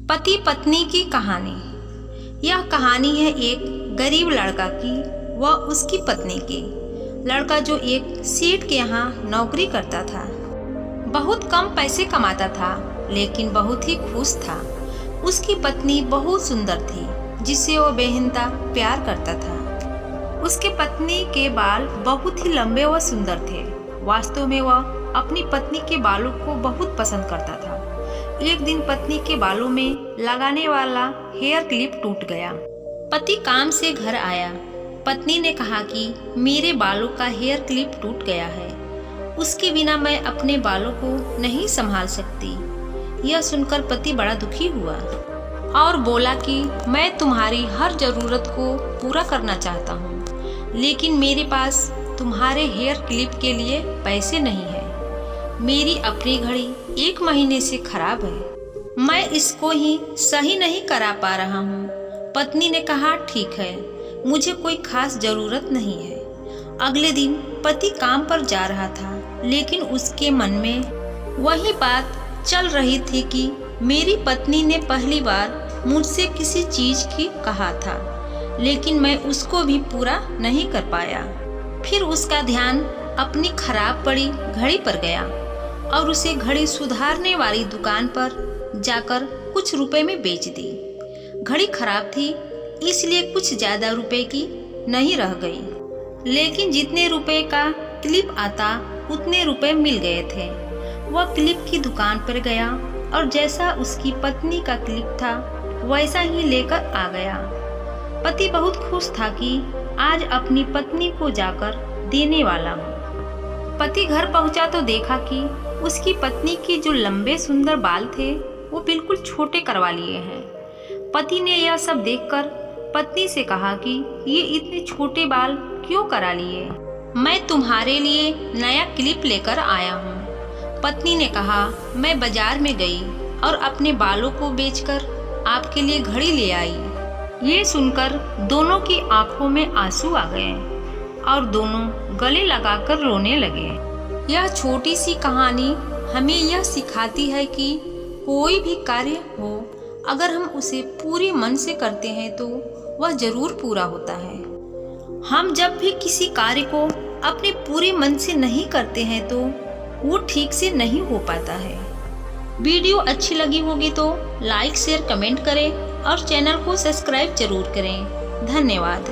पति पत्नी की कहानी। यह कहानी है एक गरीब लड़का की व उसकी पत्नी की। लड़का जो एक सेठ के यहाँ नौकरी करता था, बहुत कम पैसे कमाता था, लेकिन बहुत ही खुश था। उसकी पत्नी बहुत सुंदर थी, जिससे वो बेहिंता प्यार करता था। उसके पत्नी के बाल बहुत ही लंबे व सुंदर थे। वास्तव में वह अपनी पत्नी के बालों को बहुत पसंद करता था। एक दिन पत्नी के बालों में लगाने वाला हेयर क्लिप टूट गया। पति काम से घर आया। पत्नी ने कहा कि मेरे बालों का हेयर क्लिप टूट गया है, उसके बिना मैं अपने बालों को नहीं संभाल सकती। यह सुनकर पति बड़ा दुखी हुआ और बोला कि मैं तुम्हारी हर जरूरत को पूरा करना चाहता हूँ, लेकिन मेरे पास तुम्हारे हेयर क्लिप के लिए पैसे नहीं है। मेरी अपनी घड़ी 1 महीने से खराब है, मैं इसको ही सही नहीं करा पा रहा हूँ। पत्नी ने कहा ठीक है, मुझे कोई खास जरूरत नहीं है। अगले दिन पति काम पर जा रहा था, लेकिन उसके मन में वही बात चल रही थी कि मेरी पत्नी ने पहली बार मुझसे किसी चीज की कहा था, लेकिन मैं उसको भी पूरा नहीं कर पाया। फिर उसका ध्यान अपनी खराब पड़ी घड़ी पर गया और उसे घड़ी सुधारने वाली दुकान पर जाकर कुछ रुपए में बेच दी। घड़ी खराब थी, इसलिए कुछ ज्यादा रुपए की नहीं रह गई, लेकिन जितने रुपए का क्लिप आता उतने रुपए मिल गए थे। वह क्लिप की दुकान पर गया और जैसा उसकी पत्नी का क्लिप था वैसा ही लेकर आ गया। पति बहुत खुश था कि आज अपनी पत्नी को जाकर देने वाला हूँ। पति घर पहुंचा तो देखा कि उसकी पत्नी के जो लंबे सुंदर बाल थे वो बिल्कुल छोटे करवा लिए हैं। पति ने यह सब देखकर पत्नी से कहा कि ये इतने छोटे बाल क्यों करा लिए? मैं तुम्हारे लिए नया क्लिप लेकर आया हूँ। पत्नी ने कहा मैं बाजार में गई और अपने बालों को बेचकर आपके लिए घड़ी ले आई। ये सुनकर दोनों की आंखों में आंसू आ गए और दोनों गले लगाकर रोने लगे। यह छोटी सी कहानी हमें यह सिखाती है कि कोई भी कार्य हो, अगर हम उसे पूरे मन से करते हैं तो वह जरूर पूरा होता है। हम जब भी किसी कार्य को अपने पूरे मन से नहीं करते हैं तो वो ठीक से नहीं हो पाता है। वीडियो अच्छी लगी होगी तो लाइक शेयर कमेंट करें और चैनल को सब्सक्राइब जरूर करें। धन्यवाद।